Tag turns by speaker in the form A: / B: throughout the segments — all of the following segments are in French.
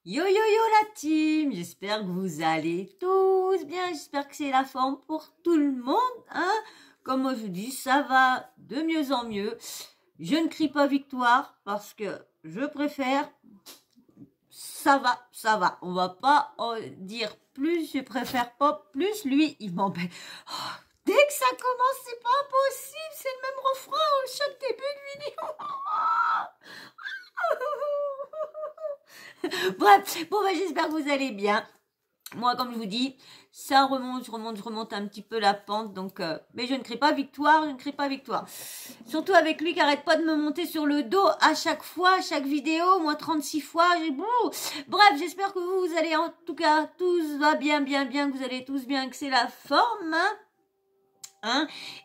A: Yo yo yo la team, j'espère que vous allez tous bien, j'espère que c'est la forme pour tout le monde, hein. Comme moi je vous dis, ça va de mieux en mieux. Je ne crie pas victoire parce que je préfère, ça va. On va pas en dire plus, je préfère pas plus, lui il m'embête. Oh, dès que ça commence, c'est pas possible, c'est le même refrain au chaque début de vidéo. Bref, bon j'espère que vous allez bien. Moi, comme je vous dis, ça remonte, je remonte un petit peu la pente. Donc, mais je ne crie pas victoire, Surtout avec lui qui arrête pas de me monter sur le dos à chaque fois, chaque vidéo, moi 36 fois. Bref, j'espère que vous allez en tout cas, tous va bien, que vous allez tous bien, que c'est la forme, hein.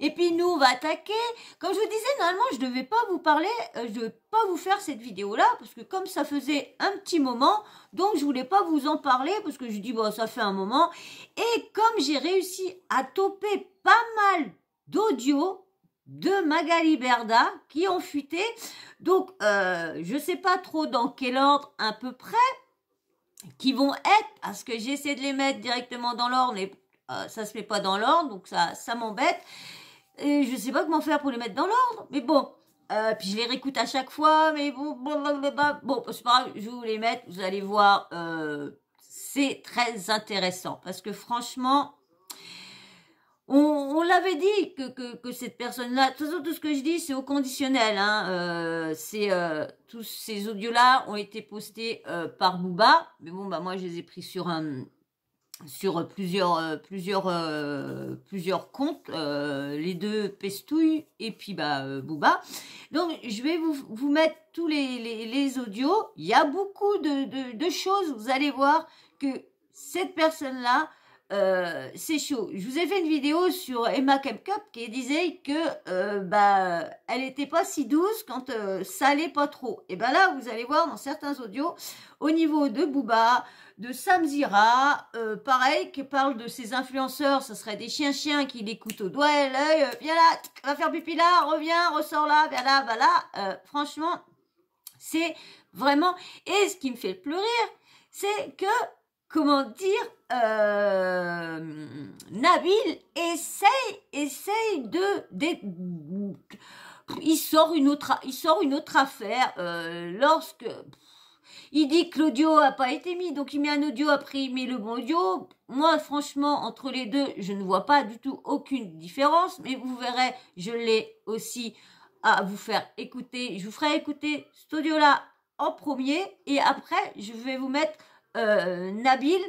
A: Et puis nous on va attaquer. Comme je vous disais, normalement je devais pas vous parler, je devais pas vous faire cette vidéo là parce que comme ça faisait un petit moment, donc je voulais pas vous en parler parce que je dis bon ça fait un moment. Et comme j'ai réussi à toper pas mal d'audio de Magali Berda qui ont fuité, donc je sais pas trop dans quel ordre à peu près qui vont être, parce que j'essaie de les mettre directement dans l'ordre, mais ça se met pas dans l'ordre, donc ça m'embête. Et je sais pas comment faire pour les mettre dans l'ordre, mais bon. Puis je les réécoute à chaque fois, mais bon, c'est pas grave, je vais vous les mettre, vous allez voir, c'est très intéressant, parce que franchement, on l'avait dit que cette personne-là, de toute façon tout ce que je dis c'est au conditionnel, hein, tous ces audios-là ont été postés par Booba, mais bon bah moi je les ai pris sur plusieurs comptes, les deux Pestouille et puis Booba. Donc je vais vous mettre tous les audios. Il y a beaucoup de choses. Vous allez voir que cette personne-là, c'est chaud. Je vous ai fait une vidéo sur Emma Kemcup qui disait que elle était pas si douce quand ça allait pas trop. Et ben là, vous allez voir dans certains audios, au niveau de Booba, de Sam Zira, pareil, qui parle de ses influenceurs, ce serait des chiens qui l'écoutent au doigt et l'œil, viens là, va faire pipi là, reviens, ressors là, viens là, va là. Franchement, c'est vraiment... Et ce qui me fait le plus rire, c'est que, comment dire, Nabil essaye il sort une autre affaire lorsque il dit que l'audio a pas été mis, donc il met un audio, après il met le bon audio. Moi, franchement, entre les deux, je ne vois pas du tout aucune différence, mais vous verrez, je l'ai aussi à vous faire écouter. Je vous ferai écouter cet audio-là en premier, et après, je vais vous mettre Nabil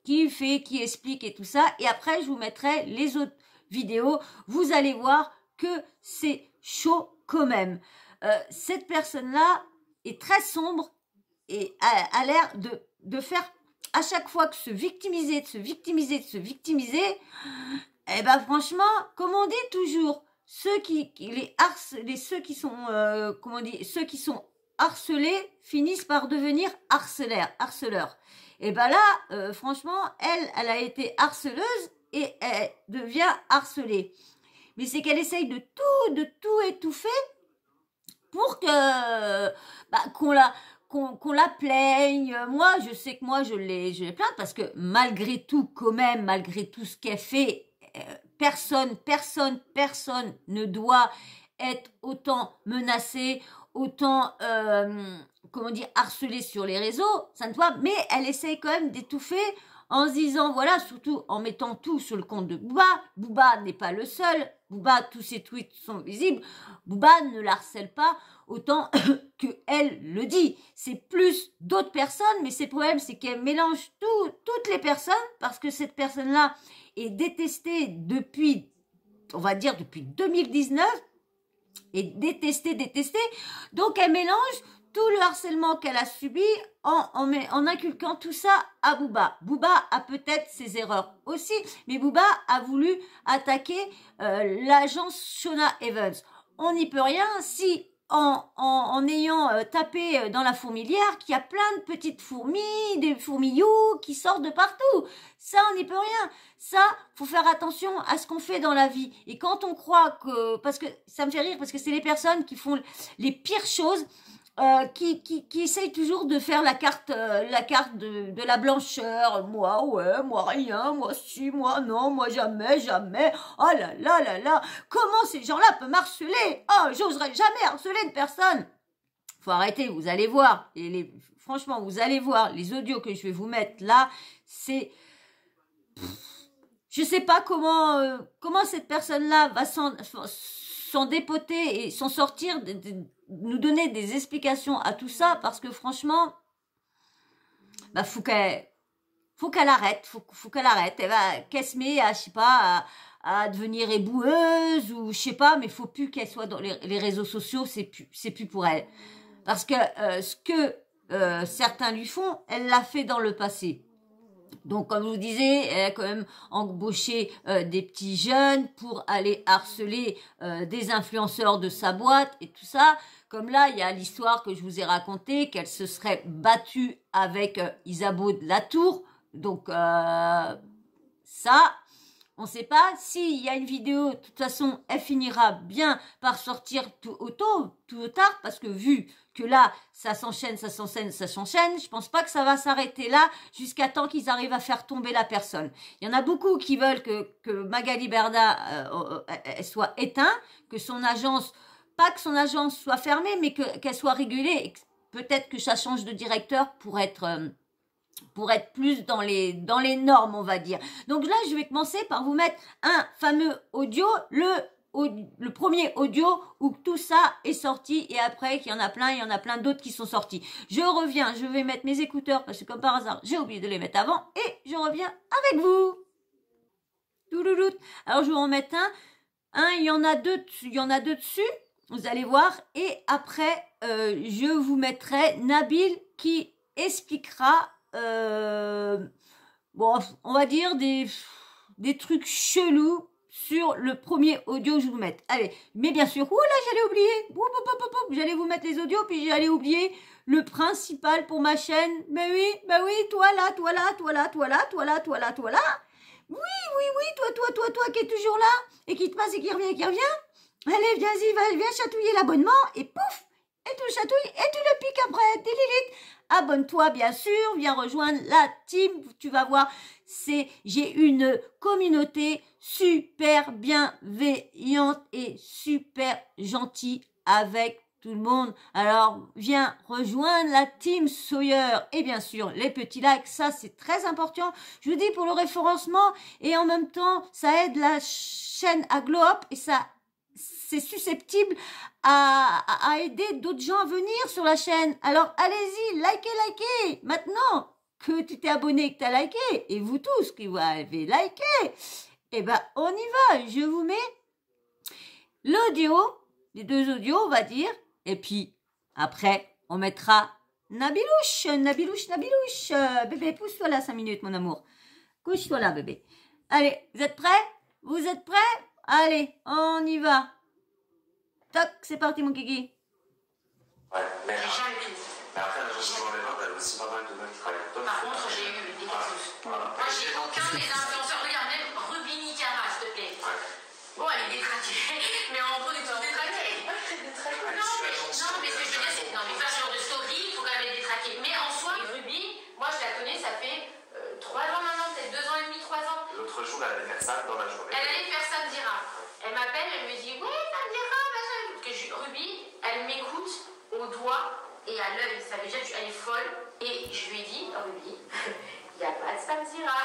A: qui explique et tout ça, et après, je vous mettrai les autres vidéos. Vous allez voir que c'est chaud quand même. Cette personne-là est très sombre, et a l'air de faire à chaque fois que se victimiser, eh ben franchement, comme on dit toujours, ceux qui sont harcelés finissent par devenir harceleurs. Et ben là, franchement, elle a été harceleuse et elle devient harcelée. Mais c'est qu'elle essaye de tout étouffer pour que qu'on la plaigne. Moi, je sais que moi, je l'ai plainte parce que malgré tout, quand même, malgré tout ce qu'elle fait, personne ne doit être autant menacé, autant, harcelé sur les réseaux. Ça ne doit, mais elle essaye quand même d'étouffer en se disant, voilà, surtout en mettant tout sur le compte de Booba. Booba n'est pas le seul. Booba, tous ses tweets sont visibles. Booba ne la harcèle pas autant qu'elle le dit. C'est plus d'autres personnes, mais le problème, c'est qu'elle mélange toutes les personnes, parce que cette personne-là est détestée depuis, on va dire, depuis 2019, et détestée. Donc, elle mélange tout le harcèlement qu'elle a subi en inculquant tout ça à Booba. Booba a peut-être ses erreurs aussi, mais Booba a voulu attaquer l'agence Shona Evans. On n'y peut rien si en ayant tapé dans la fourmilière qu'il y a plein de petites fourmis, des fourmilloux qui sortent de partout. Ça, on n'y peut rien. Ça, faut faire attention à ce qu'on fait dans la vie. Et quand on croit que... Parce que ça me fait rire, parce que c'est les personnes qui font les pires choses. qui essaye toujours de faire la carte de la blancheur. Moi, ouais, moi rien, moi si, moi non, moi jamais, jamais. Oh là là là là, comment ces gens-là peuvent m'harceler? Oh, j'oserais jamais harceler une personne. Faut arrêter, vous allez voir. Franchement, vous allez voir, les audios que je vais vous mettre là, c'est... Je sais pas comment cette personne-là va s'en dépoter et s'en sortir, nous donner des explications à tout ça, parce que franchement, bah faut qu'elle arrête, faut qu'elle arrête. Qu'elle se met à, je sais pas, à devenir éboueuse ou je sais pas, mais faut plus qu'elle soit dans les réseaux sociaux, c'est plus pour elle. Parce que ce que certains lui font, elle l'a fait dans le passé. Donc, comme je vous disais, elle a quand même embauché des petits jeunes pour aller harceler des influenceurs de sa boîte et tout ça. Comme là, il y a l'histoire que je vous ai racontée, qu'elle se serait battue avec Isabeau de la Tour. Donc, ça, on ne sait pas. S'il y a une vidéo, de toute façon, elle finira bien par sortir tout ou tard, parce que vu que là, ça s'enchaîne, je pense pas que ça va s'arrêter là jusqu'à temps qu'ils arrivent à faire tomber la personne. Il y en a beaucoup qui veulent que Magali Berda elle soit éteinte, que son agence, pas que son agence soit fermée, mais qu'elle soit régulée, et peut-être que ça change de directeur pour être plus dans les normes, on va dire. Donc là, je vais commencer par vous mettre un fameux audio, le premier audio où tout ça est sorti, et après qu'il y en a plein d'autres qui sont sortis. Je reviens, je vais mettre mes écouteurs parce que comme par hasard, j'ai oublié de les mettre avant, et je reviens avec vous. Alors je vais en mettre un, il y en a deux dessus, vous allez voir, et après je vous mettrai Nabil qui expliquera bon, on va dire des trucs chelous sur le premier audio que je vous mette. Allez, mais bien sûr, là j'allais oublier, j'allais vous mettre les audios, puis j'allais oublier le principal pour ma chaîne. Mais oui, toi là. Oui, toi qui est toujours là, et qui te passe et qui revient. Allez, viens chatouiller l'abonnement, et pouf, et tu le chatouilles, et tu le piques après, délilite. Abonne-toi, bien sûr, viens rejoindre la team, tu vas voir, j'ai une communauté super bienveillante et super gentille avec tout le monde. Alors, viens rejoindre la team Sawyer, et bien sûr, les petits likes, ça c'est très important, je vous dis, pour le référencement, et en même temps, ça aide la chaîne à glow up, et ça c'est susceptible à aider d'autres gens à venir sur la chaîne. Alors, allez-y, likez. Maintenant que tu t'es abonné, que tu as liké, et vous tous qui vous avez liké, eh ben, on y va. Je vous mets l'audio, les deux audios, on va dire, et puis, après, on mettra Nabilouche. Bébé, pousse-toi là 5 minutes, mon amour. Couche-toi là, bébé. Allez, vous êtes prêts? Allez, on y va. Toc, c'est parti, mon kiki.
B: Ouais, mais après, la gestion dans les mains, t'as aussi pas mal de mecs qui travaillent.
C: Par contre, j'ai eu des cartouches. Moi, j'ai aucun des influenceurs. Regarde, même Ruby Nicara, s'il te plaît. Ouais. Bon, elle est détraquée. Mais en production détraquée. Non, mais ce que je veux dire, c'est. Non, mais faire ce genre de story, il faut quand même être détraqué. Mais en soi, Ruby, moi, je la connais, ça fait 3 ans maintenant, peut-être 2 ans et demi, 3 ans.
B: L'autre jour, elle allait faire ça dans la journée.
C: Elle allait faire Samdira. Elle m'appelle, elle me dit ouais, Samdira, machin. Ruby, elle m'écoute au doigt et à l'œil. Ça veut dire qu'elle est folle. Et je lui ai dit, Ruby, il n'y a pas de Samdira.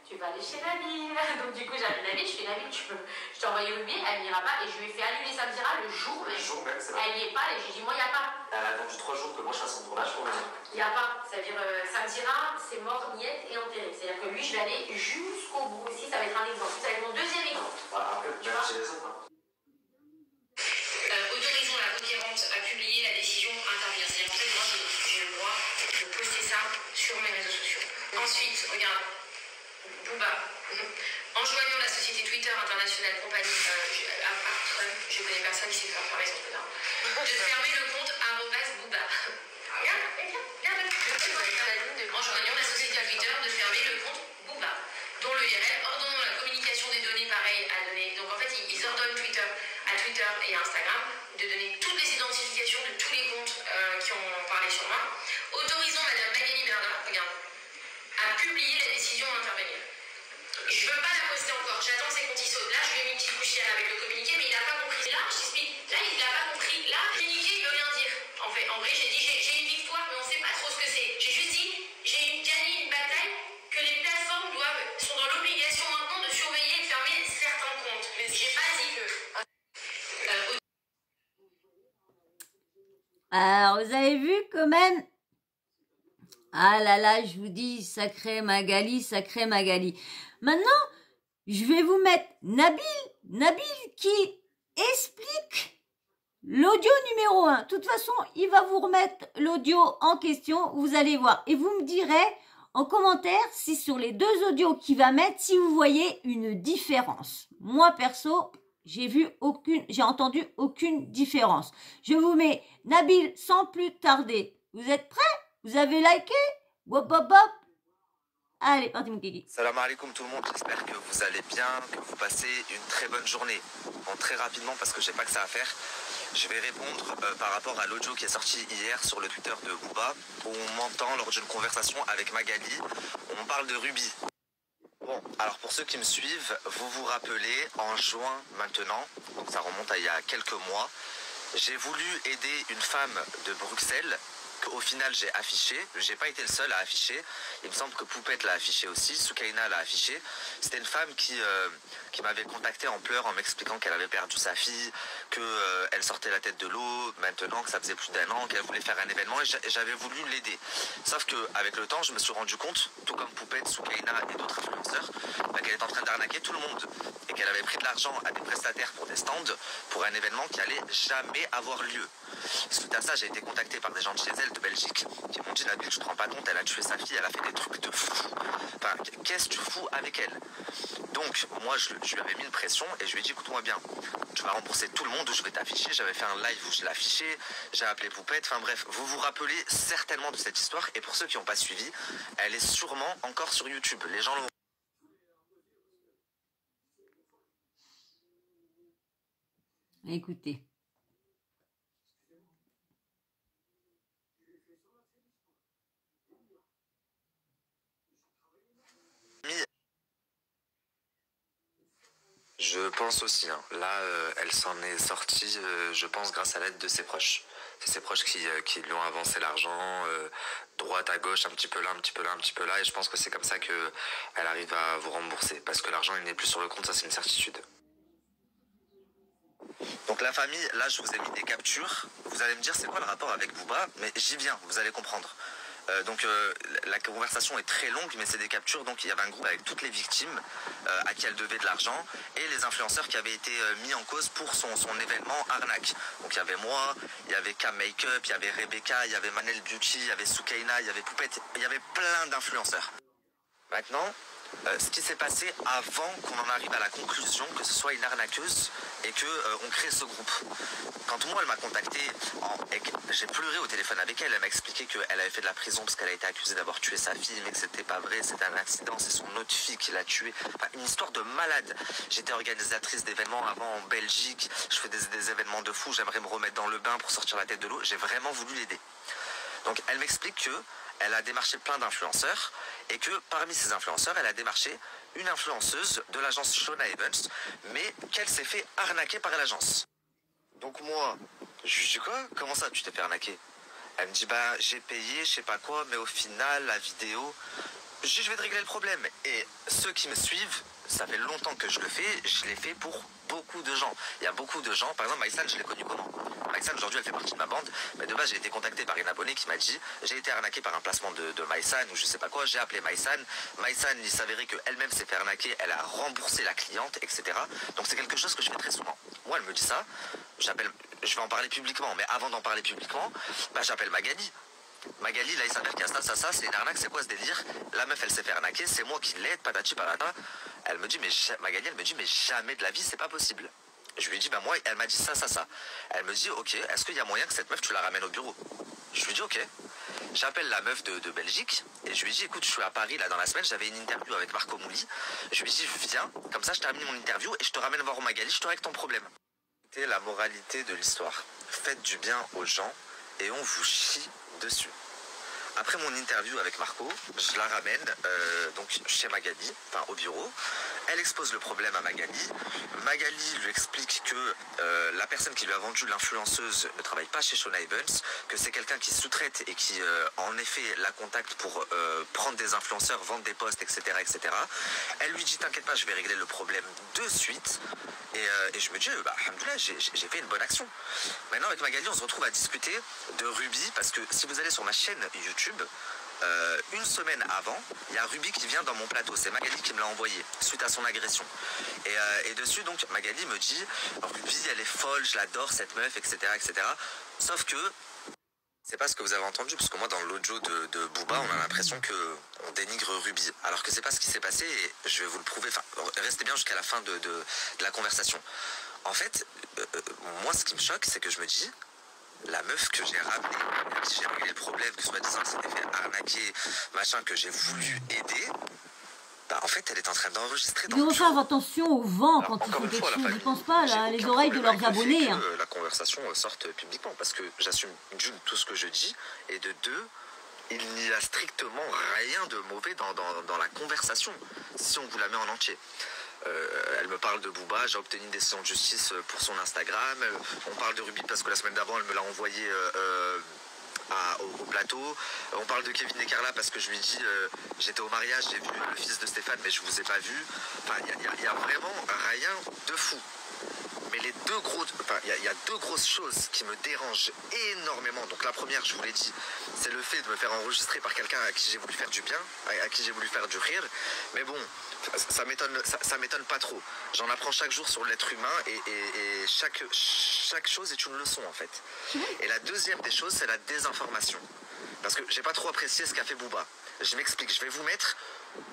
C: Tu vas aller chez Nabil. Donc du coup, j'appelle Nabil, je fais Nabil, je t'ai envoyé Ruby, elle n'ira pas. Et je lui ai fait annuler Samdira le jour même.
B: C'est vrai.
C: Elle n'y est pas, et j'ai dit moi, il n'y a pas.
B: Elle a attendu 3 jours que moi je fasse son tournage pour venir.
C: Il n'y a pas. C'est-à-dire, Samdira, c'est mort, niette et enterré. C'est-à-dire que lui, je vais aller jusqu'au bout aussi. Ça va être un exemple. Ça va être mon deuxième exemple.
B: Voilà, après, tu vois, chez les autres.
C: Autorisons la conquérante à publier la décision à intervenir. C'est-à-dire en fait, moi, j'ai le droit de poster ça sur mes réseaux sociaux. Ensuite, regarde, Booba, en joignant la société Twitter internationale compagnie, à part Trump, je connais personne qui sait faire fermer son Twitter, de fermer le compte @Booba. Regarde, en joignant la société Twitter, de fermer le compte Booba, dont le URL ordonnant la communication des données pareilles à donner. Donc en fait, ils ordonnent à Twitter et à Instagram de donner toutes les identifications de tous les comptes qui ont posté encore. J'attends que ses comptes sautent. Là, je lui ai mis une petite couche avec le communiqué, mais il n'a pas compris. Là, je t'explique. Là, il n'a pas compris. Là, j'ai niqué, il veut rien dire. En vrai, j'ai dit j'ai une victoire, mais on ne sait pas trop ce que c'est. J'ai juste dit j'ai gagné une bataille que les plateformes sont dans l'obligation maintenant de surveiller et de fermer certains comptes. Mais j'ai pas dit que.
A: Alors, vous avez vu quand même. Ah là là, je vous dis, sacré Magali, sacré Magali. Maintenant, je vais vous mettre Nabil qui explique l'audio numéro 1. De toute façon, il va vous remettre l'audio en question, vous allez voir. Et vous me direz en commentaire si sur les deux audios qu'il va mettre, si vous voyez une différence. Moi, perso, j'ai entendu aucune différence. Je vous mets Nabil sans plus tarder. Vous êtes prêts? Vous avez liké? Wop wop wop. Allez, parti mon kiki.
D: Salam alaikum tout le monde, j'espère que vous allez bien, que vous passez une très bonne journée. Bon, très rapidement parce que j'ai pas que ça à faire, je vais répondre par rapport à l'audio qui est sorti hier sur le Twitter de Booba, où on m'entend lors d'une conversation avec Magali, on parle de Ruby. Bon, alors pour ceux qui me suivent, vous vous rappelez, en juin maintenant, donc ça remonte à il y a quelques mois, j'ai voulu aider une femme de Bruxelles, qu'au final j'ai affiché. J'ai pas été le seul à afficher. Il me semble que Poupette l'a affiché aussi, Soukaina l'a affiché. C'était une femme qui m'avait contacté en pleurs en m'expliquant qu'elle avait perdu sa fille, qu'elle sortait la tête de l'eau, maintenant que ça faisait plus d'1 an, qu'elle voulait faire un événement et j'avais voulu l'aider. Sauf qu'avec le temps, je me suis rendu compte, tout comme Poupette, Soukaina et d'autres influenceurs, qu'elle était en train d'arnaquer tout le monde et qu'elle avait pris de l'argent à des prestataires pour des stands pour un événement qui allait jamais avoir lieu. Suite à ça, j'ai été contacté par des gens de chez elle, de Belgique, qui m'ont dit Nabil, tu te rends pas compte, elle a tué sa fille, elle a fait des trucs de fou. Enfin, qu'est-ce que tu fous avec elle? Donc, moi, je lui avais mis une pression et je lui ai dit écoute-moi bien, tu vas rembourser tout le monde, je vais t'afficher. J'avais fait un live où je l'ai affiché, j'ai appelé Poupette, enfin bref, vous vous rappelez certainement de cette histoire. Et pour ceux qui n'ont pas suivi, elle est sûrement encore sur YouTube. Les gens l'ont.
A: Écoutez.
D: Je pense aussi, hein. Là, elle s'en est sortie, je pense, grâce à l'aide de ses proches. C'est ses proches qui lui ont avancé l'argent, droite à gauche, un petit peu là, un petit peu là, un petit peu là. Et je pense que c'est comme ça qu'elle arrive à vous rembourser. Parce que l'argent, il n'est plus sur le compte, ça c'est une certitude. Donc la famille, là je vous ai mis des captures. Vous allez me dire c'est quoi le rapport avec Booba, mais j'y viens, vous allez comprendre. La conversation est très longue, mais c'est des captures. Donc il y avait un groupe avec toutes les victimes à qui elle devait de l'argent et les influenceurs qui avaient été mis en cause pour son événement arnaque. Donc il y avait moi, il y avait Cam Makeup, il y avait Rebecca, il y avait Manel Beauty, il y avait Soukaina, il y avait Poupette, il y avait plein d'influenceurs. Maintenant, ce qui s'est passé avant qu'on en arrive à la conclusion que ce soit une arnaqueuse et qu'on crée ce groupe. Quand moi elle m'a contacté, j'ai pleuré au téléphone avec elle, elle m'a expliqué qu'elle avait fait de la prison parce qu'elle a été accusée d'avoir tué sa fille, mais que c'était pas vrai, c'était un accident, c'est son autre fille qui l'a tuée. Enfin, une histoire de malade. J'étais organisatrice d'événements avant en Belgique, je fais des événements de fou, j'aimerais me remettre dans le bain pour sortir la tête de l'eau, j'ai vraiment voulu l'aider. Donc elle m'explique qu'elle a démarché plein d'influenceurs et que parmi ces influenceurs, elle a démarché une influenceuse de l'agence Shona Evans, mais qu'elle s'est fait arnaquer par l'agence. Donc moi, je lui dis quoi? Comment ça, tu t'es fait arnaquer? Elle me dit bah j'ai payé, je sais pas quoi, mais au final la vidéo, je vais te régler le problème. Et ceux qui me suivent, ça fait longtemps que je le fais, je l'ai fait pour beaucoup de gens. Il y a beaucoup de gens, par exemple Maïsan, je l'ai connu comment? Maïsan aujourd'hui elle fait partie de ma bande, mais de base j'ai été contacté par une abonnée qui m'a dit j'ai été arnaqué par un placement de Maïsan ou je sais pas quoi, j'ai appelé Maïsan. Maïsan, il s'avérait qu'elle-même s'est fait arnaquer, elle a remboursé la cliente, etc. Donc c'est quelque chose que je fais très souvent. Moi elle me dit ça, je vais en parler publiquement, mais avant d'en parler publiquement, bah, j'appelle Magali. Magali, là il s'avère qu'il y a ça, c'est une arnaque, c'est quoi ce délire? La meuf elle s'est fait arnaquer, c'est moi qui l'aide, patati patata. Elle me dit, Magali elle me dit, mais jamais de la vie c'est pas possible. Je lui dis, bah moi, elle m'a dit ça. Elle me dit, ok, est-ce qu'il y a moyen que cette meuf tu la ramènes au bureau? Je lui dis, ok. J'appelle la meuf de Belgique et je lui dis, écoute, je suis à Paris là dans la semaine, j'avais une interview avec Marco Mouli. Je lui dis, viens, comme ça je termine mon interview et je te ramène voir Magali, je te règle ton problème. C'était la moralité de l'histoire. Faites du bien aux gens et on vous chie dessus. après mon interview avec Marco, je la ramène donc chez Magali, enfin au bureau. Elle expose le problème à Magali. Magali lui explique que la personne qui lui a vendu l'influenceuse ne travaille pas chez Shona Evans, que c'est quelqu'un qui sous-traite et qui en effet la contacte pour prendre des influenceurs, vendre des posts, etc., etc. Elle lui dit t'inquiète pas, je vais régler le problème de suite. Et je me dis bah alhamdoulilah, j'ai fait une bonne action. Maintenant avec Magali on se retrouve à discuter de Ruby parce que si vous allez sur ma chaîne YouTube, une semaine avant, il y a Ruby qui vient dans mon plateau. C'est Magali qui me l'a envoyé suite à son agression. Et dessus, donc, Magali me dit Ruby, elle est folle, je l'adore, cette meuf, etc., etc. Sauf que c'est pas ce que vous avez entendu, parce que moi, dans l'audio de Booba, on a l'impression qu'on dénigre Ruby. Alors que c'est pas ce qui s'est passé, et je vais vous le prouver. Enfin, restez bien jusqu'à la fin de la conversation. En fait, moi, ce qui me choque, c'est que je me dis la meuf que j'ai ramenée, avec qui j'ai réglé le problème, que soi-disant s'était fait arnaquer, machin, que j'ai voulu aider, bah en fait elle est en train d'enregistrer dans
A: Ils
D: le
A: doivent faire attention au vent quand ils
D: encore
A: font
D: une
A: quelque
D: fois,
A: chose.
D: la
A: Ils
D: famille,
A: pensent pas
D: j'ai
A: là, les
D: aucun
A: oreilles de
D: problème
A: leurs
D: avec le fait
A: abonnés.
D: que la conversation sorte publiquement, parce que j'assume d'une tout ce que je dis, et de deux, il n'y a strictement rien de mauvais dans la conversation, si on vous la met en entier. Elle me parle de Booba, j'ai obtenu une décision de justice pour son Instagram. On parle de Ruby parce que la semaine d'avant elle me l'a envoyé au plateau. On parle de Kevin et Carla parce que je lui dis j'étais au mariage, j'ai vu le fils de Stéphane mais je vous ai pas vu. Enfin il y a vraiment rien de fou. Mais les deux gros, enfin, il y a deux grosses choses qui me dérangent énormément. Donc la première, je vous l'ai dit, c'est le fait de me faire enregistrer par quelqu'un à qui j'ai voulu faire du bien, à qui j'ai voulu faire du rire. Mais bon, ça m'étonne pas trop. J'en apprends chaque jour sur l'être humain et chaque chose est une leçon en fait. Et la deuxième des choses, c'est la désinformation. Parce que j'ai pas trop apprécié ce qu'a fait Booba. Je m'explique, je vais vous mettre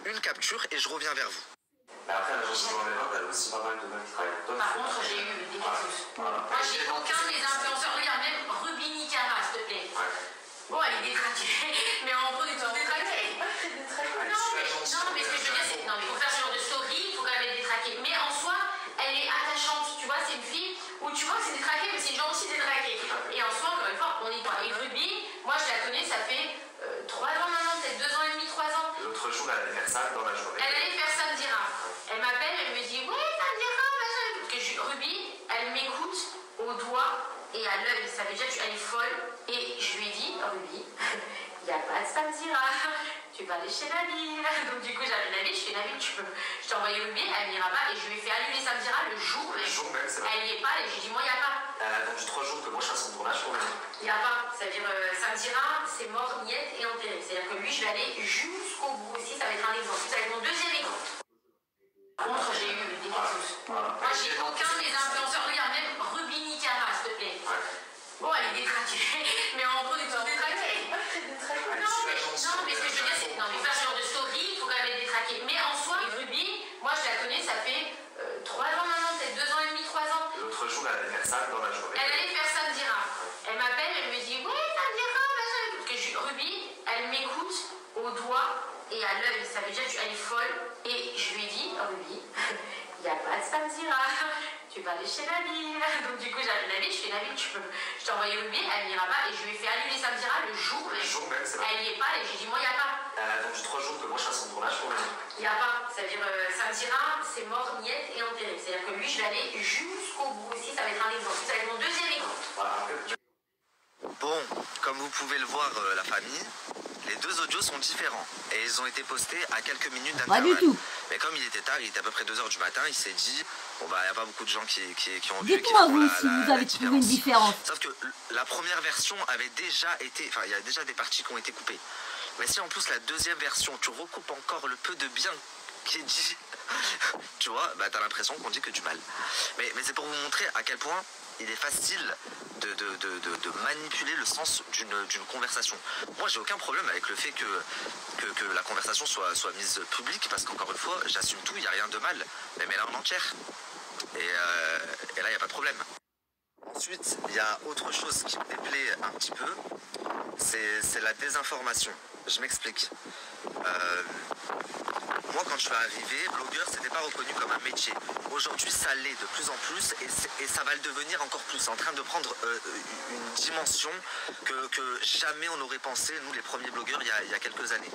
D: une capture et je reviens vers vous.
B: Mais après, l'agence de journée vente, elle a aussi pas mal de meufs qui travaillent avec toi.
C: Par contre, j'ai eu des casus.
B: Voilà.
C: Moi, j'ai aucun des influenceurs. Regarde, même Ruby Nicara, s'il te plaît.
B: Ouais.
C: Bon, elle est détraquée. Mais en gros, des trucs détraqués. Non, mais ce que je veux dire, c'est. Non, mais pour faire ce genre de story, il faut quand même être détraqué. Mais en soi, elle est attachante. Tu vois, c'est une fille où tu vois que c'est détraqué, mais c'est une gens aussi détraquée. Et en soi, encore une fois, on y croit. Et Ruby, moi, je la connais, ça fait 3 ans maintenant, peut-être 2 ans et demi, 3 ans.
B: L'autre jour, elle allait faire ça dans la journée.
C: Elle allait faire Samdira. Elle m'appelle, elle me dit ouais, Samdira, machin. Ruby, elle m'écoute au doigt et à l'œil. Ça veut dire qu'elle est folle. Et je lui ai dit, Ruby, il n'y a pas de Samdira. Tu vas aller chez Nabil. Donc du coup, j'appelle Nabil, je fais Nabil, je t'ai envoyé Ruby, elle n'ira pas. Et je lui ai fait annuler Samdira le jour même. Elle n'y est pas. Et je lui ai dit, moi, il n'y a pas.
B: Elle a attendu 3 jours que moi je fasse son tournage pour lui.
C: Il n'y a pas. C'est-à-dire, Samdira, c'est mort, niette et enterré. C'est-à-dire que lui, je vais aller jusqu'au bout aussi. Ça va être un exemple. Ça va être mon deuxième exemple. Par contre, j'ai eu des casus. Moi, j'ai aucun des influenceurs. Regarde, même Ruby Nicara, s'il te plaît.
B: Ouais.
C: Bon, elle est détraquée. Mais en gros, des trucs détraqués. Non, mais ce que je veux dire, c'est. Non, mais faire ce genre de story, il faut quand même être détraqué. Mais en soi, Ruby, moi, je la connais, ça fait 3 ans maintenant, peut-être 2 ans et demi, 3 ans.
B: L'autre jour, elle allait faire ça dans la journée.
C: Elle allait faire Samdira. Elle m'appelle, elle me dit ouais, Samdira, machin. Ruby, elle m'écoute au doigt et à l'œil. Ça veut dire qu'elle est folle. Et je lui ai dit, Ruby, il n'y a pas de Samdira. Tu vas aller chez Nabil. Donc du coup, j'appelle Nabil, je fais Nabil, je t'ai envoyé Ruby, elle n'ira pas. Et je lui ai fait annuler Samdira le jour même. Elle n'y est pas. Et j'ai dit, moi, il n'y a pas.
B: Elle a attendu 3 jours que moi je fasse son tournage pour lui.
C: Il n'y a pas. C'est-à-dire, Samdira, c'est mort, niette et enterré. C'est-à-dire que lui, je vais aller jusqu'au bout aussi. Ça va être un exemple. Ça va être mon deuxième exemple.
B: Voilà.
D: Bon, comme vous pouvez le voir, la famille, les deux audios sont différents et ils ont été postés à quelques minutes
A: Pas du
D: d'intervalle.
A: tout.
D: Mais comme il était tard, il était à peu près 2h du matin, il s'est dit, bon bah il n'y a pas beaucoup de gens qui ont vu.
A: Dites-moi vous si vous avez trouvé une différence.
D: Sauf que la première version avait déjà été, enfin il y a déjà des parties qui ont été coupées. Mais si en plus la deuxième version, tu recoupes encore le peu de bien qui est dit, tu vois, bah t'as l'impression qu'on dit que du mal. Mais c'est pour vous montrer à quel point il est facile de manipuler le sens d'une conversation. Moi, j'ai aucun problème avec le fait que la conversation soit mise publique, parce qu'encore une fois, j'assume tout, il n'y a rien de mal. Mais mets-la en entière. Et là, il n'y a pas de problème. Ensuite, il y a autre chose qui me déplaît un petit peu, c'est la désinformation. Je m'explique. Moi, quand je suis arrivé, blogueur, c'était pas reconnu comme un métier. Aujourd'hui, ça l'est de plus en plus et ça va le devenir encore plus. C'est en train de prendre une dimension que jamais on n'aurait pensé, nous, les premiers blogueurs, il y a quelques années.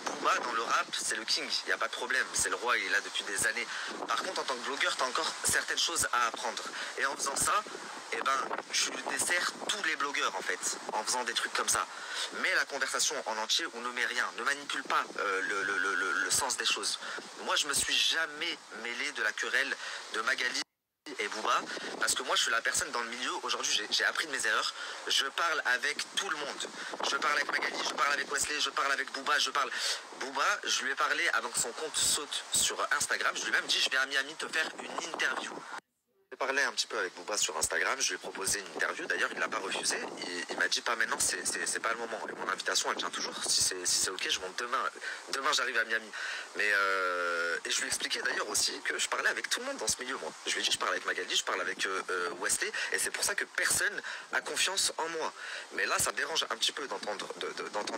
D: Booba, dans le rap, c'est le king, il n'y a pas de problème. C'est le roi, il est là depuis des années. Par contre, en tant que blogueur, tu as encore certaines choses à apprendre. Et en faisant ça, eh ben, tu desserres tous les blogueurs, en fait, en faisant des trucs comme ça. Mets la conversation en entier ou ne mets rien. Ne manipule pas le sens des choses. Moi, je me suis jamais mêlé de la querelle de Magali et Booba, parce que moi je suis la personne dans le milieu, aujourd'hui j'ai appris de mes erreurs, je parle avec tout le monde, je parle avec Magali, je parle avec Wesley, je parle avec Booba, Booba, je lui ai parlé avant que son compte saute sur Instagram, je lui ai même dit je viens à Miami te faire une interview. J'ai parlé un petit peu avec Booba sur Instagram, je lui ai proposé une interview, d'ailleurs il ne l'a pas refusé, il m'a dit pas maintenant, c'est pas le moment, et mon invitation elle tient toujours, si c'est ok je monte demain j'arrive à Miami, mais et je lui ai expliqué d'ailleurs aussi que je parlais avec tout le monde dans ce milieu moi, je lui ai dit je parle avec Magali, je parle avec Wesley, et c'est pour ça que personne a confiance en moi, mais là ça me dérange un petit peu d'entendre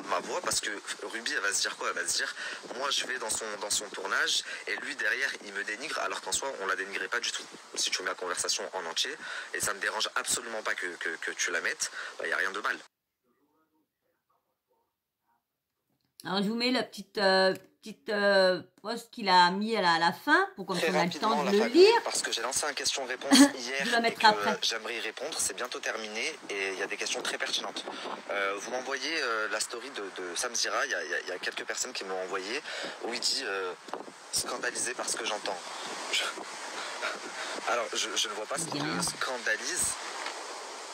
D: ma voix, parce que Ruby elle va se dire quoi, elle va se dire moi je vais dans son tournage, et lui derrière il me dénigre, alors qu'en soi on la dénigrait pas du tout, si tu mets la conversation en entier, et ça me dérange absolument pas que tu la mettes, il n'y a rien de mal.
A: Alors je vous mets la petite post qu'il a mis à la fin pour qu'on ait le temps de le lire.
D: Parce que j'ai lancé un question-réponse hier et que j'aimerais y répondre, c'est bientôt terminé et il y a des questions très pertinentes. Vous m'envoyez la story de Samzira, il y a quelques personnes qui m'ont envoyé où il dit scandalisé par ce que j'entends. Alors je ne vois pas ce qui te scandalise.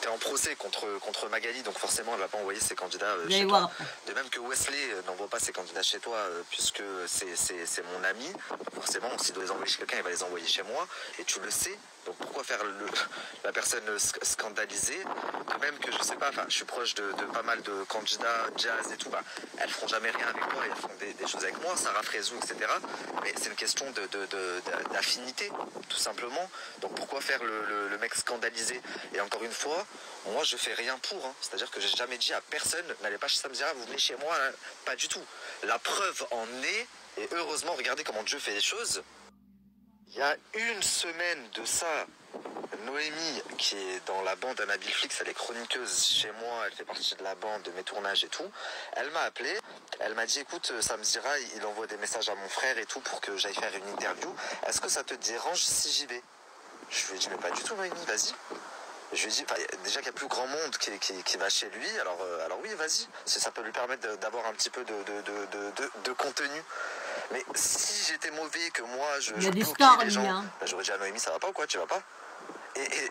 D: T'es en procès contre Magali, donc forcément elle va pas envoyer ses candidats chez toi. De même que Wesley n'envoie pas ses candidats chez toi puisque c'est mon ami. Forcément, s'il doit les envoyer chez quelqu'un, il va les envoyer chez moi. Et tu le sais. Donc pourquoi faire la personne scandalisée? De même que je sais pas, je suis proche de pas mal de candidats jazz et tout, elles feront jamais rien avec moi, elles feront des choses avec moi, Sarah Frézou, etc. Mais c'est une question d'affinité, tout simplement. Donc pourquoi faire le mec scandalisé? Et encore une fois, moi je fais rien pour, c'est-à-dire que j'ai jamais dit à personne, n'allez pas chez Samzira, vous venez chez moi, hein. Pas du tout. La preuve en est, et heureusement, regardez comment Dieu fait les choses. Il y a une semaine de ça, Noémie, qui est dans la bande Anabil Flix, elle est chroniqueuse chez moi, elle fait partie de la bande de mes tournages et tout. Elle m'a appelé, elle m'a dit écoute Samzira, il envoie des messages à mon frère et tout pour que j'aille faire une interview. Est-ce que ça te dérange si j'y vais? Je lui ai dit mais pas du tout Noémie, vas-y. Je lui ai dit déjà qu'il y a plus grand monde qui va chez lui, alors oui vas-y, si ça peut lui permettre d'avoir un petit peu de contenu. Mais si j'étais mauvais, que moi je bloquais les gens, j'aurais dit à Noémie ça va pas ou quoi, tu vas pas?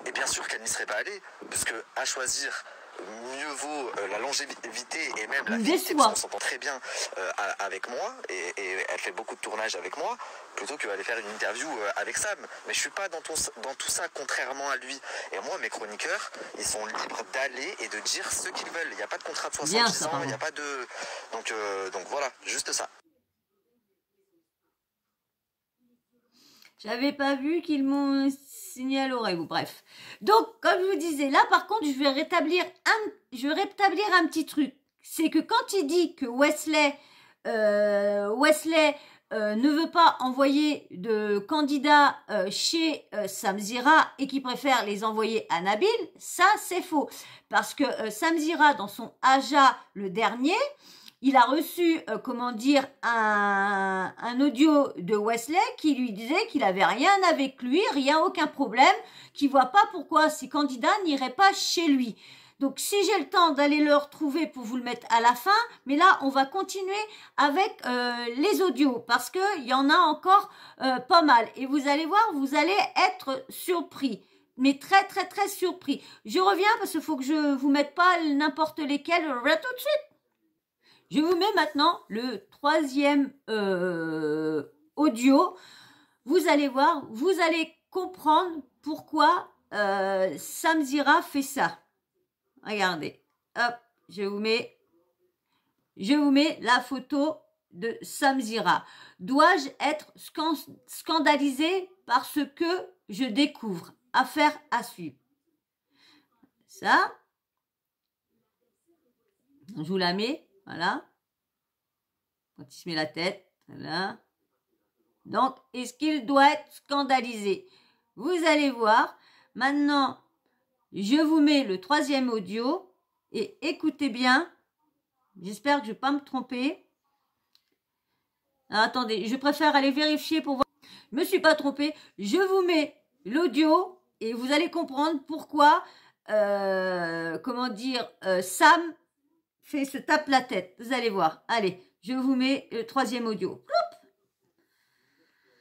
D: Et bien sûr qu'elle n'y serait pas allée, puisque à choisir, mieux vaut la longévité et même la vitesse, parce qu'on s'entend très bien avec moi, et elle fait beaucoup de tournages avec moi, plutôt qu'aller faire une interview avec Sam. Mais je suis pas dans tout ça, contrairement à lui. Et moi, mes chroniqueurs, ils sont libres d'aller et de dire ce qu'ils veulent. Il n'y a pas de contrat de 70 ans, il n'y a pas de... Donc voilà, juste ça.
A: J'avais pas vu qu'ils m'ont signé à l'oreille, bref. Donc, comme je vous disais, là, par contre, je vais rétablir un petit truc. C'est que quand il dit que Wesley ne veut pas envoyer de candidats chez Samzira et qui préfère les envoyer à Nabil, ça, c'est faux. Parce que Samzira, dans son Aja, le dernier, il a reçu, un audio de Wesley qui lui disait qu'il avait rien avec lui, aucun problème, qu'il voit pas pourquoi ces candidats n'iraient pas chez lui. Donc, si j'ai le temps d'aller le retrouver pour vous le mettre à la fin, mais là, on va continuer avec les audios parce que il y en a encore pas mal. Et vous allez voir, vous allez être surpris. Mais très, très, très surpris. Je reviens parce qu'il faut que je vous mette pas n'importe lesquels. Tout de suite. Je vous mets maintenant le troisième audio. Vous allez voir, vous allez comprendre pourquoi Samzira fait ça. Regardez, hop, je vous mets la photo de Samzira. Dois-je être scandalisée par ce que je découvre? Affaire à suivre. Ça, je vous la mets. Voilà. Quand il se met la tête, voilà. Donc, est-ce qu'il doit être scandalisé? Vous allez voir. Maintenant, je vous mets le 3e audio et écoutez bien. J'espère que je ne vais pas me tromper. Alors, attendez, je préfère aller vérifier pour voir. Je ne me suis pas trompée. Je vous mets l'audio et vous allez comprendre pourquoi, comment dire, Sam se tape la tête. Vous allez voir. Allez, je vous mets le 3e audio.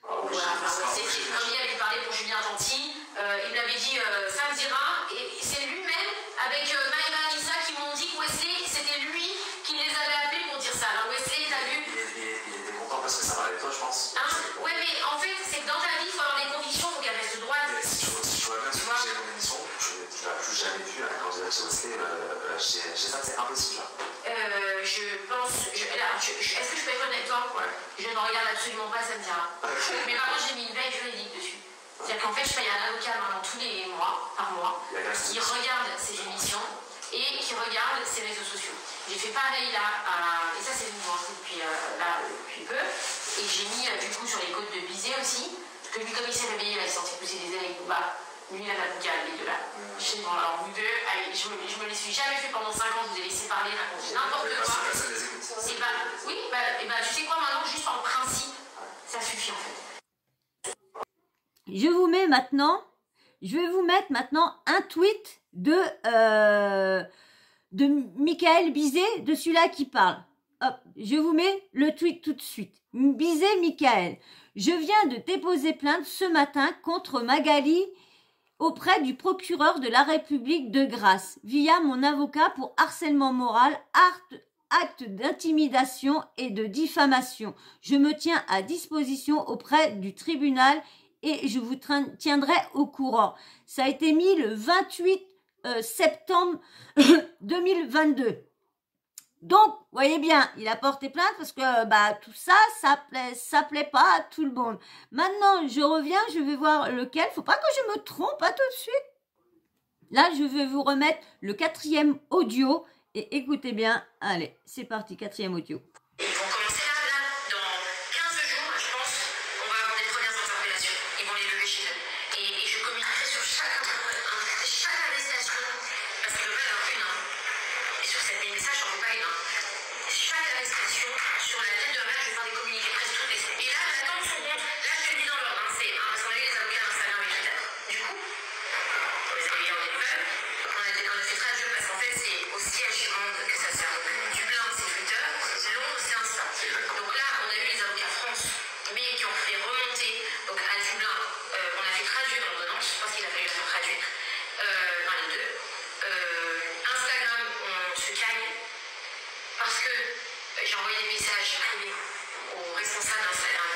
C: C'est Camille avait parlé pour Julien Tanti. Il m'avait dit Sam Zira, et c'est lui-même avec Maïva et Lisa qui m'ont dit que Wesley, c'était lui qui les avait appelés pour dire ça. Alors Wesley, t'as vu?
B: Il était content parce que ça parlait de toi, je pense.
C: Hein? Ouais, mais en fait, c'est que dans ta vie, il faut avoir des convictions, il faut qu'elle reste droite.
B: Si tu vois bien ce que j'ai mon émission, tu ne l'as plus jamais vu à la candidate chez Wesley. Chez ça, c'est impossible.
C: Je pense. Est-ce que je peux être honnête avec toi? Ouais. Je ne regarde absolument pas Sam Zira. Mais par contre, j'ai mis une veille juridique dessus. C'est-à-dire qu'en fait, je paye un avocat maintenant tous les mois, par mois, qui regarde ses émissions et qui regarde ses réseaux sociaux. J'ai fait pareil là, et ça c'est nouveau, depuis peu. Et j'ai mis du coup sur les côtes de Bizet aussi, parce que lui, comme il s'est réveillé, là, il est sorti pousser des ailes avec Booba. Lui, il a la boucale, les deux là. Je sais pas, alors vous deux, allez, je me les suis jamais fait pendant 5 ans, je vous ai laissé parler, raconter n'importe quoi. C'est pas. Oui, tu sais quoi maintenant, juste en principe, ça suffit en fait.
A: Je vous mets maintenant, je vais vous mettre maintenant un tweet de Michael Bizet, de celui-là qui parle. Hop, je vous mets le tweet tout de suite. Bizet Michael, je viens de déposer plainte ce matin contre Magali auprès du procureur de la République de Grasse, via mon avocat pour harcèlement moral, acte d'intimidation et de diffamation. Je me tiens à disposition auprès du tribunal et je vous tiendrai au courant. Ça a été mis le 28 septembre 2022. Donc, voyez bien, il a porté plainte parce que tout ça, ça plaît pas à tout le monde. Maintenant, je reviens, je vais voir lequel. Faut pas que je me trompe, pas tout de suite. Là, je vais vous remettre le 4e audio et écoutez bien. Allez, c'est parti, 4e audio.
C: Ils vont commencer là, dans 15 jours, je pense, on va avoir les premières interpellations. Ils vont les lever chez eux. Et je communiquerai sur chaque arrestation, parce que le mal en une, et sur cette message, j'en veux pas une. Chaque arrestation, sur la tête de la mère, je vais faire des communiqués presque toutes les semaines. Et là, j'attends son compte. Là, je te le dis dans l'ordre, c'est parce qu'on a eu les avocats Instagram et Twitter. Du coup, pour les envoyer des nouvelles, on a fait traduire parce qu'en fait, c'est au siège monde que ça sert. Dublin, c'est Twitter. Londres, c'est Insta. Donc là, on a eu les avocats France, mais qui ont fait remonter. Donc à Dublin, on a fait traduire l'ordonnance. Je pense qu'il a fallu la faire traduire dans les deux. Instagram, on se caille parce que j'ai envoyé des messages privés aux responsables d'Instagram.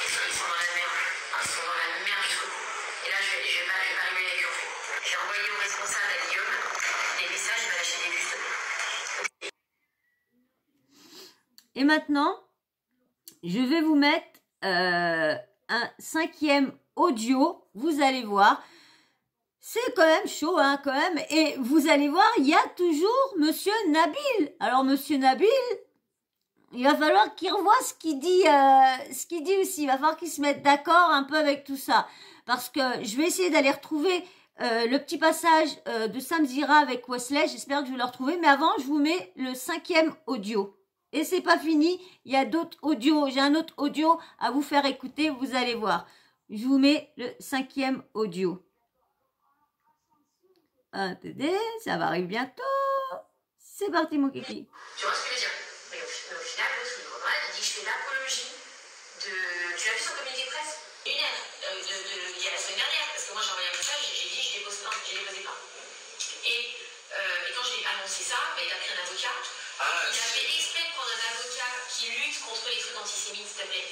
C: Ils sont dans la merde. Ils sont dans la merde jusqu'au bout. Et là, je vais pas rigoler avec eux en fait. J'ai envoyé aux responsables à Guillaume des messages, il m'a lâché des vues.
A: Et maintenant, je vais vous mettre un 5e audio. Vous allez voir. C'est quand même chaud, hein, quand même. Et vous allez voir, il y a toujours Monsieur Nabil. Alors, Monsieur Nabil, il va falloir qu'il revoie ce qu'il dit aussi. Il va falloir qu'il se mette d'accord un peu avec tout ça. Parce que je vais essayer d'aller retrouver le petit passage de Sam Zira avec Wesley. J'espère que je vais le retrouver. Mais avant, je vous mets le 5e audio. Et c'est pas fini. Il y a d'autres audios. J'ai un autre audio à vous faire écouter. Vous allez voir. Je vous mets le 5e audio. Attendez, ça va arriver bientôt. C'est parti, mon kiki.
C: Tu vois ce que je veux dire? Mais au final, l'autre, il dit que je fais l'apologie de. Tu l'as vu sur le communiqué de presse? Une heure. Il y a la semaine dernière, parce que moi j'ai envoyé un message et j'ai dit je dépose plainte, j'ai déposé plainte. Et quand j'ai annoncé ça, il a pris un avocat. Il a fait exprès de prendre un avocat qui lutte contre les trucs antisémites, s'il te plaît.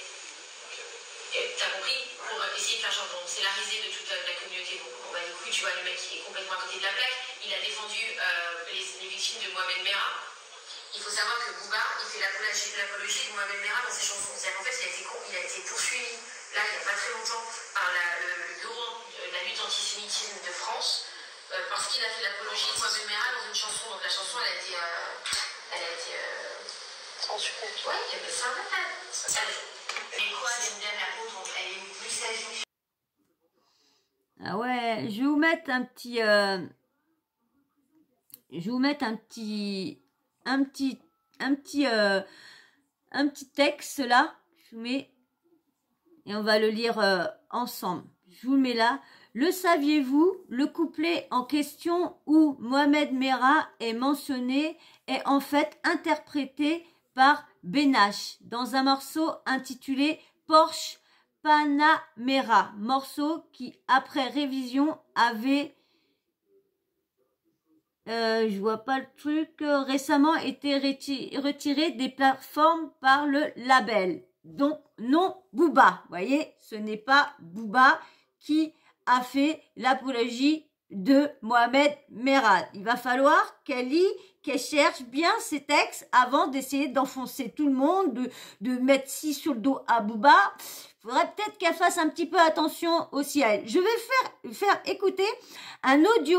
C: T'as compris? Pour essayer de faire genre, c'est la risée de toute la communauté. Bon, du coup, tu vois, le mec qui est complètement à côté de la plaque, il a défendu les victimes de Mohamed Merah. Il faut savoir que Booba, il fait l'apologie de Mohamed Merah dans ses chansons. C'est-à-dire qu'en fait, il a été poursuivi, là, il n'y a pas très longtemps, par le bureau de la lutte antisémitisme de France, parce qu'il a fait l'apologie de Mohamed Merah dans une chanson. Donc la chanson, elle a été quand tu comptes. Ouais, c'est ça. Et quoi, Dame la pauvre, elle est plus sage.
A: Ah ouais, je vais vous mettre un petit... je vais vous mettre un petit texte là. Je vous mets et on va le lire ensemble. Je vous mets là. Le saviez-vous, le couplet en question où Mohamed Merah est mentionné est en fait interprété par Benache dans un morceau intitulé Porsche Panamera, morceau qui après révision avait je vois pas le truc. Récemment été retiré des plateformes par le label. Donc, non Booba. Vous voyez, ce n'est pas Booba qui a fait l'apologie de Mohamed Merah. Il va falloir qu'elle cherche bien ses textes avant d'essayer d'enfoncer tout le monde, de mettre ci sur le dos à Booba. Il faudrait peut-être qu'elle fasse un petit peu attention aussi à elle. Je vais faire écouter un audio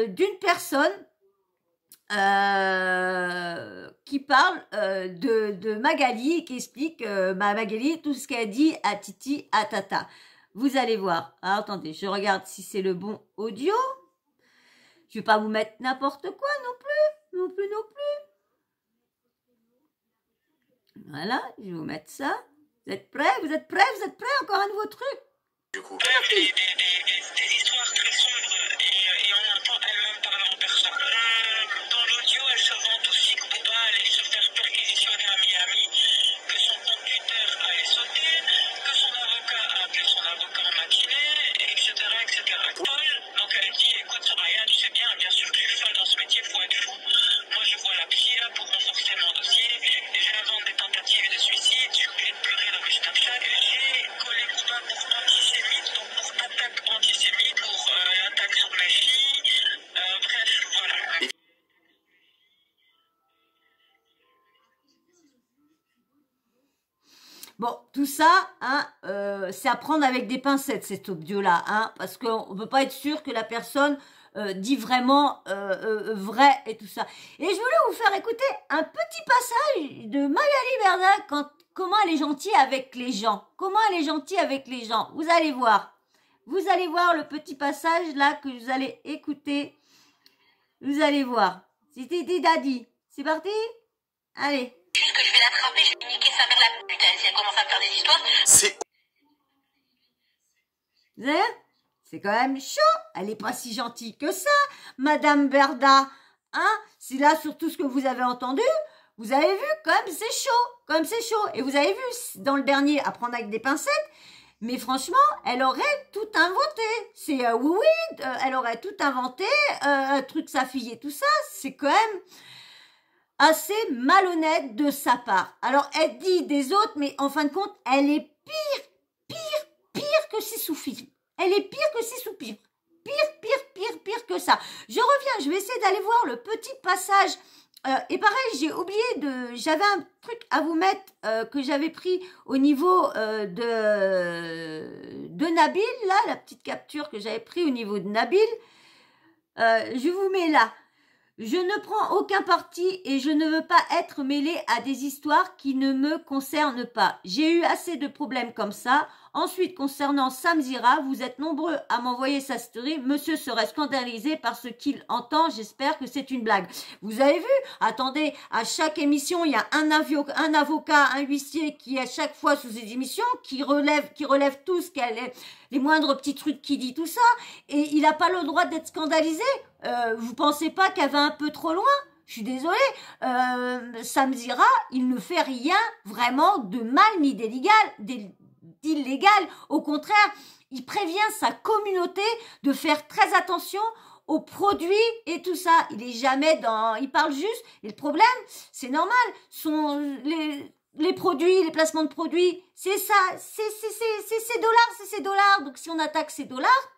A: d'une personne qui parle de Magali, qui explique Magali tout ce qu'elle dit à Titi, à Tata. Vous allez voir. Alors, attendez, je regarde si c'est le bon audio. Je vais pas vous mettre n'importe quoi non plus. Non plus. Voilà, je vais vous mettre ça. Vous êtes prêts? Encore un nouveau truc.
B: Du coup.
C: Des histoires très sombres et on entend elle-même parler en personne. Dans l'audio, elle se vante aussi que Booba allait se faire perquisitionner à Miami, que son compte Twitter allait sauter, que son avocat a appelé son avocat en matinée, etc. Paul, donc elle dit, écoute Soraya, tu sais bien sûr que je suis folle dans ce métier, faut être fou. Moi je vois la psy là pour renforcer mon dossier, et j'invente des tentatives de suicide, j'ai oublié de pleurer dans mes Snapchat, j'ai collé Booba pour antisémite, donc pour attaque antisémite, pour attaque sur mes filles, bref, voilà.
A: Bon, tout ça, hein, c'est à prendre avec des pincettes, cet audio-là, hein, parce qu'on ne peut pas être sûr que la personne dit vraiment vrai et tout ça. Et je voulais vous faire écouter un petit passage de Magali Berda, comment elle est gentille avec les gens. Comment elle est gentille avec les gens. Vous allez voir. Vous allez voir le petit passage là que vous allez écouter. Vous allez voir. C'était Daddy. C'est parti? Allez.
C: Juste que je vais l'attraper, je vais niquer sa mère la pute, si elle commence à me faire des histoires.
B: C'est
A: Vous savez, c'est quand même chaud. Elle est pas si gentille que ça, Madame Berda. Hein? C'est là surtout ce que vous avez entendu. Vous avez vu, comme c'est chaud. Comme c'est chaud. Et vous avez vu, dans le dernier, à prendre avec des pincettes. Mais franchement, elle aurait tout inventé. C'est elle aurait tout inventé. Un truc sa fille et tout ça. C'est quand même assez malhonnête de sa part. Alors, elle dit des autres, mais en fin de compte, elle est pire que ses sous-fifres. Elle est pire que ses sous-fifres. Pire que ça. Je reviens, je vais essayer d'aller voir le petit passage. Et pareil, j'avais un truc à vous mettre que j'avais pris au niveau de Nabil, là, la petite capture que j'avais pris au niveau de Nabil. Je vous mets là. Je ne prends aucun parti et je ne veux pas être mêlée à des histoires qui ne me concernent pas. J'ai eu assez de problèmes comme ça. Ensuite, concernant Sam Zira, vous êtes nombreux à m'envoyer sa story. Monsieur serait scandalisé par ce qu'il entend. J'espère que c'est une blague. Vous avez vu? Attendez, à chaque émission, il y a un avocat, un huissier qui, à chaque fois sous ses émissions, qui relève tout ce qu'elle est, les moindres petits trucs qu'il dit, tout ça. Et il n'a pas le droit d'être scandalisé. Vous pensez pas qu'elle va un peu trop loin? Je suis désolée, Sam Zira, il ne fait rien vraiment de mal ni d'illégal. Au contraire, il prévient sa communauté de faire très attention aux produits et tout ça. Il est jamais il parle juste. Et le problème, c'est normal, les produits, les placements de produits, c'est ça, c'est ces dollars. Donc si on attaque ces dollars,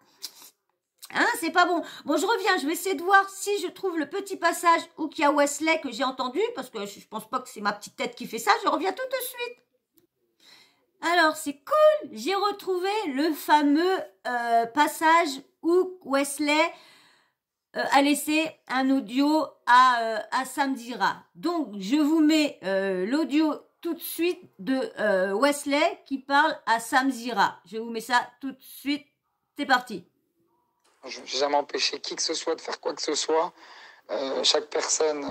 A: hein, c'est pas bon. Bon, je reviens, je vais essayer de voir si je trouve le petit passage où qu'il y a Wesley que j'ai entendu, parce que je pense pas que c'est ma petite tête qui fait ça. Je reviens tout de suite. Alors, c'est cool. J'ai retrouvé le fameux passage où Wesley a laissé un audio à Samzira. Donc, je vous mets l'audio tout de suite de Wesley qui parle à Samzira. Je vous mets ça tout de suite. C'est parti.
E: Je n'ai jamais empêché qui que ce soit de faire quoi que ce soit. Chaque personne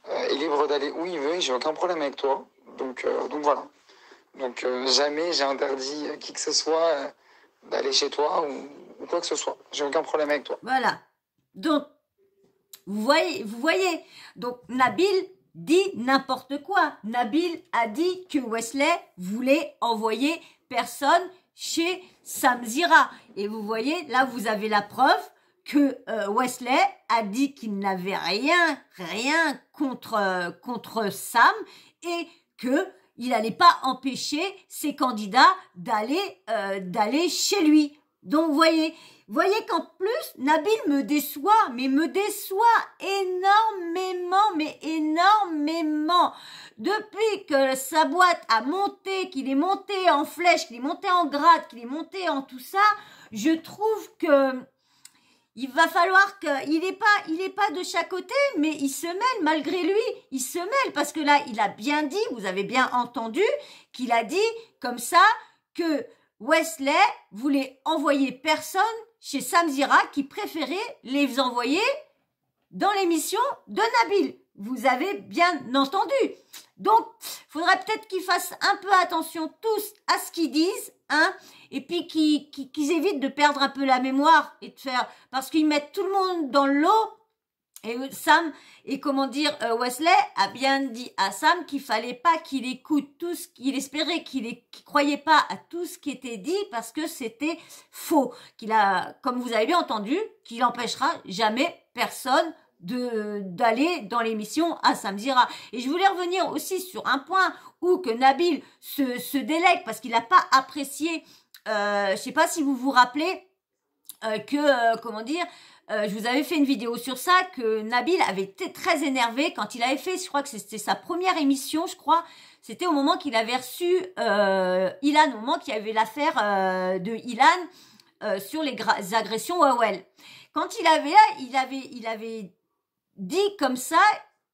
E: est libre d'aller où il veut. J'ai aucun problème avec toi. Donc voilà. Donc jamais j'ai interdit qui que ce soit d'aller chez toi ou quoi que ce soit. J'ai aucun problème avec toi.
A: Voilà. Donc, vous voyez. Donc, Nabil dit n'importe quoi. Nabil a dit que Wesley voulait envoyer personne chez Samzira. Et vous voyez, là, vous avez la preuve que Wesley a dit qu'il n'avait rien contre Sam et que il n'allait pas empêcher ses candidats d'aller chez lui. Donc, voyez qu'en plus, Nabil me déçoit énormément. Depuis que sa boîte a monté, qu'il est monté en flèche, qu'il est monté en grade, qu'il est monté en tout ça, je trouve que il va falloir il est pas de chaque côté, mais il se mêle malgré lui. Il se mêle parce que là, il a bien dit, vous avez bien entendu, qu'il a dit comme ça que Wesley voulait envoyer personne chez Samzira, qui préférait les envoyer dans l'émission de Nabil. Vous avez bien entendu. Donc, faudrait peut-être qu'ils fassent un peu attention tous à ce qu'ils disent, hein, et puis qu'ils évitent de perdre un peu la mémoire et de faire, parce qu'ils mettent tout le monde dans l'eau. Et Sam, et comment dire, Wesley a bien dit à Sam qu'il fallait pas qu'il écoute tout ce qu'il espérait, qu'il croyait pas à tout ce qui était dit parce que c'était faux. Comme vous avez bien entendu, qu'il empêchera jamais personne d'aller dans l'émission à Samzira. Et je voulais revenir aussi sur un point où que Nabil se délègue parce qu'il n'a pas apprécié, je sais pas si vous vous rappelez, je vous avais fait une vidéo sur ça, que Nabil avait été très énervé quand il avait fait, je crois que c'était sa première émission, c'était au moment qu'il avait reçu Ilan, au moment qu'il y avait l'affaire de Ilan sur les agressions Wawel. Quand il avait dit comme ça,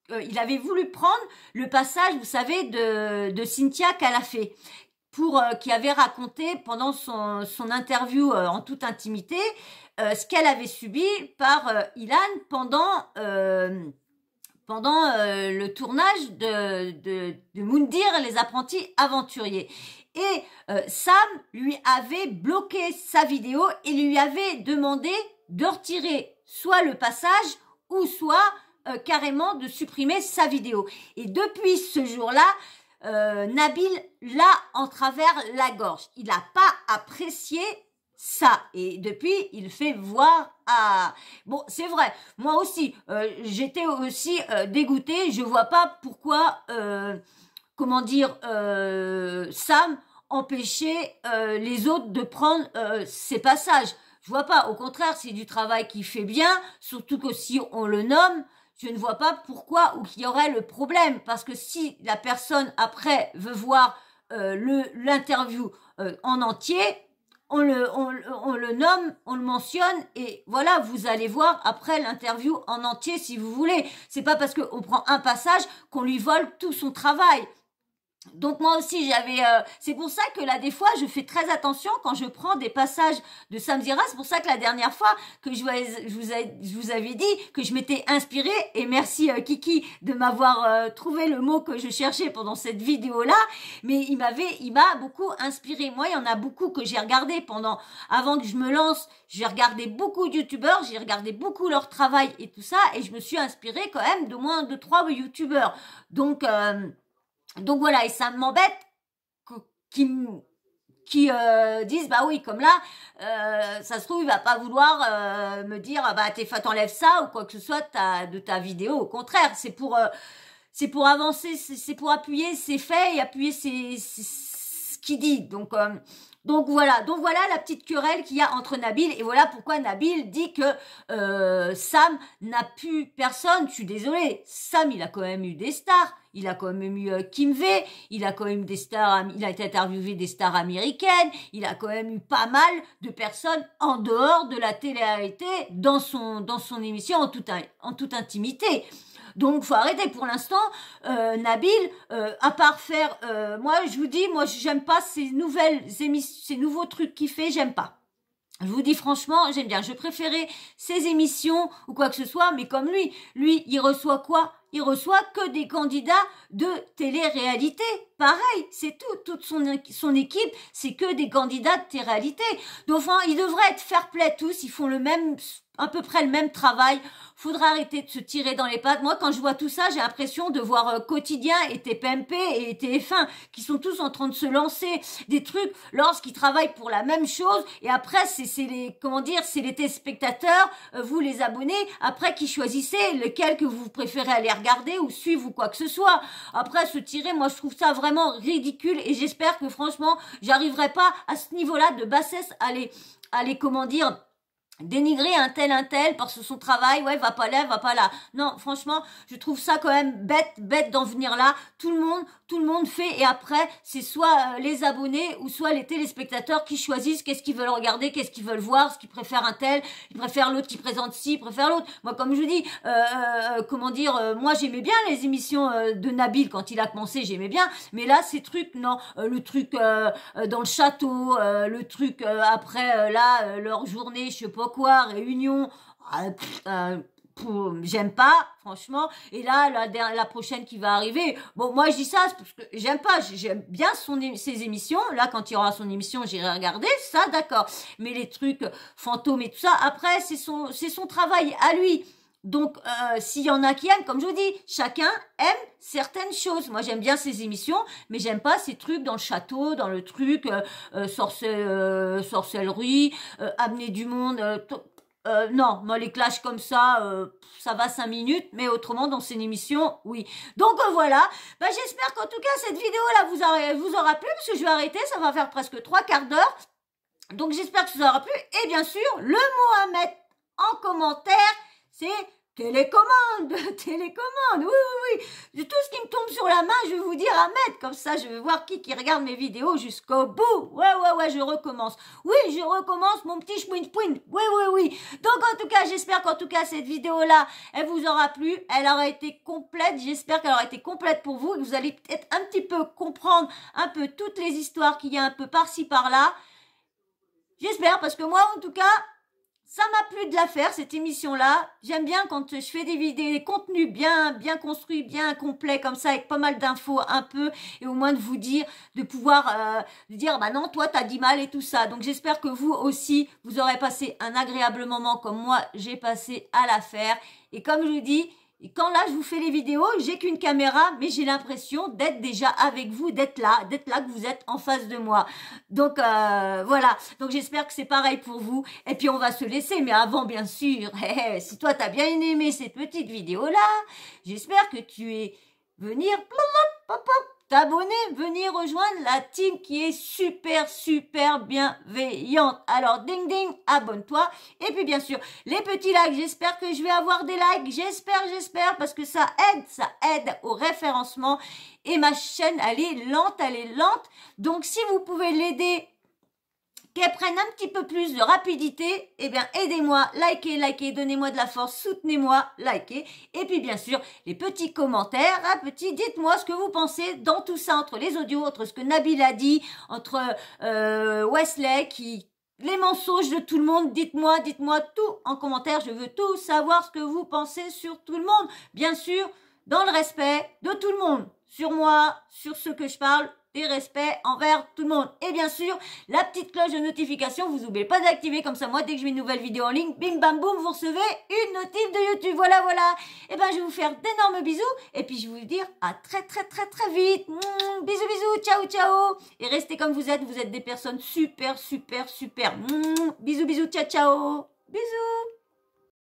A: il avait voulu prendre le passage, vous savez, de Cynthia Calafé, qui avait raconté pendant son interview en toute intimité ce qu'elle avait subi par Ilan pendant le tournage de Moundir, les apprentis aventuriers. Et Sam lui avait bloqué sa vidéo et lui avait demandé de retirer soit le passage ou soit carrément de supprimer sa vidéo. Et depuis ce jour-là, Nabil l'a en travers la gorge. Il n'a pas apprécié ça. Et depuis, il fait voir à... Bon, c'est vrai, moi aussi, j'étais aussi dégoûtée. Je vois pas pourquoi, Sam empêchait les autres de prendre ces passages. Je vois pas, au contraire, c'est du travail qu'il fait bien, surtout que si on le nomme, je ne vois pas pourquoi ou qu'il y aurait le problème. Parce que si la personne, après, veut voir l'interview en entier, on le nomme, on le mentionne, et voilà, vous allez voir après l'interview en entier si vous voulez. C'est pas parce qu'on prend un passage qu'on lui vole tout son travail. Donc moi aussi c'est pour ça que là des fois je fais très attention quand je prends des passages de Samzira. C'est pour ça que la dernière fois que je vous avais dit que je m'étais inspirée, et merci Kiki de m'avoir trouvé le mot que je cherchais pendant cette vidéo là, mais il m'a beaucoup inspiré. Moi il y en a beaucoup que j'ai regardé avant que je me lance. J'ai regardé beaucoup de youtubeurs, j'ai regardé beaucoup leur travail et tout ça, et je me suis inspirée quand même de moins de 3 youtubeurs. Donc voilà, et ça m'embête qu'ils disent bah oui, comme là ça se trouve il va pas vouloir me dire bah t'enlèves ça ou quoi que ce soit de ta vidéo. Au contraire, c'est pour avancer, c'est pour appuyer ses faits et appuyer ce qu'il dit. Donc Donc voilà la petite querelle qu'il y a entre Nabil, et voilà pourquoi Nabil dit que Sam n'a plus personne. Je suis désolée, Sam il a quand même eu des stars, il a quand même eu Kim V, il a quand même des stars, il a été interviewé des stars américaines, il a quand même eu pas mal de personnes en dehors de la télé-réalité dans son émission en toute intimité. Donc faut arrêter pour l'instant. Nabil, à part faire, moi je vous dis, moi j'aime pas ces nouvelles émissions, ces nouveaux trucs qu'il fait, j'aime pas. Je vous dis franchement, j'aime bien. Je préférais ces émissions ou quoi que ce soit, mais comme lui, il reçoit quoi? Il reçoit que des candidats de télé-réalité. Pareil, c'est tout. Toute son équipe, c'est que des candidats de télé-réalité. Donc, enfin, ils devraient être fair-play tous. Ils font à peu près le même travail. Faudra arrêter de se tirer dans les pattes. Moi, quand je vois tout ça, j'ai l'impression de voir Quotidien et TPMP et TF1 qui sont tous en train de se lancer des trucs lorsqu'ils travaillent pour la même chose. Et après, c'est les téléspectateurs, vous les abonnés, après qui choisissez lequel que vous préférez aller regarder ou suivre ou quoi que ce soit. Après, se tirer, moi, je trouve ça vraiment ridicule et j'espère que franchement, j'arriverai pas à ce niveau-là de bassesse à les dénigrer un tel parce que son travail, ouais, va pas là. Non, franchement, je trouve ça quand même bête d'en venir là. Tout le monde fait, et après, c'est soit les abonnés ou soit les téléspectateurs qui choisissent qu'est-ce qu'ils veulent regarder, qu'est-ce qu'ils veulent voir, ce qu'ils préfèrent un tel, ils préfèrent l'autre qui présente ci, ils préfèrent l'autre. Moi, comme je vous dis, moi j'aimais bien les émissions de Nabil quand il a commencé, j'aimais bien, mais là, ces trucs, non, le truc dans le château, le truc après, leur journée, je sais pas quoi, réunion, j'aime pas, franchement. Et là, la prochaine qui va arriver, bon, moi je dis ça parce que j'aime pas, j'aime bien ses émissions. Là, quand il y aura son émission, j'irai regarder ça, d'accord. Mais les trucs fantômes et tout ça, après, c'est son travail à lui. Donc, s'il y en a qui aiment, comme je vous dis, chacun aime certaines choses. Moi, j'aime bien ces émissions, mais j'aime pas ces trucs dans le château, dans le truc sorcellerie, amener du monde. Non, moi les clashs comme ça va 5 minutes, mais autrement dans ces émissions, oui. Donc voilà, j'espère qu'en tout cas cette vidéo là vous aura plu, parce que je vais arrêter, ça va faire presque 3/4 d'heure. Donc j'espère que ça vous aura plu, et bien sûr, le mot à mettre en commentaire, c'est télécommande, oui. Tout ce qui me tombe sur la main, je vais vous dire à mettre. Comme ça, je vais voir qui regarde mes vidéos jusqu'au bout. Ouais, je recommence. Oui, je recommence mon petit chouin. Oui. Donc, en tout cas, j'espère qu'en tout cas, cette vidéo-là, elle vous aura plu. Elle aura été complète. J'espère qu'elle aura été complète pour vous. Vous allez peut-être un petit peu comprendre un peu toutes les histoires qu'il y a un peu par-ci, par-là. J'espère, parce que moi, en tout cas, ça m'a plu de la faire, cette émission-là. J'aime bien quand je fais des vidéos, des contenus bien construits, bien complets, comme ça, avec pas mal d'infos un peu, et au moins de vous dire, de pouvoir dire, non, toi, t'as dit mal et tout ça. Donc, j'espère que vous aussi, vous aurez passé un agréable moment comme moi, j'ai passé à la faire. Et comme je vous dis, et quand là, je vous fais les vidéos, j'ai qu'une caméra, mais j'ai l'impression d'être déjà avec vous, d'être là, que vous êtes en face de moi. Donc, voilà. Donc, j'espère que c'est pareil pour vous. Et puis, on va se laisser. Mais avant, bien sûr, si toi, t'as bien aimé ces petites vidéos-là, j'espère que tu es venir t'abonner, venir rejoindre la team qui est super bienveillante. Alors, ding, abonne-toi. Et puis, bien sûr, les petits likes, j'espère que je vais avoir des likes. J'espère, parce que ça aide au référencement. Et ma chaîne, elle est lente. Donc, si vous pouvez l'aider, qu'elle prenne un petit peu plus de rapidité, eh bien, aidez-moi, likez, donnez-moi de la force, soutenez-moi, likez. Et puis, bien sûr, les petits commentaires, dites-moi ce que vous pensez dans tout ça, entre les audios, entre ce que Nabil a dit, entre Wesley, les mensonges de tout le monde, dites-moi tout en commentaire, je veux tout savoir ce que vous pensez sur tout le monde. Bien sûr, dans le respect de tout le monde, sur moi, sur ce que je parle, des respects envers tout le monde. Et bien sûr, la petite cloche de notification, vous n'oubliez pas d'activer, comme ça, moi, dès que je mets une nouvelle vidéo en ligne, bim bam boum, vous recevez une notif de YouTube. Voilà. Et ben, je vais vous faire d'énormes bisous, et puis je vais vous dire à très vite. Bisous, ciao. Et restez comme vous êtes des personnes super. Bisous, ciao. Bisous.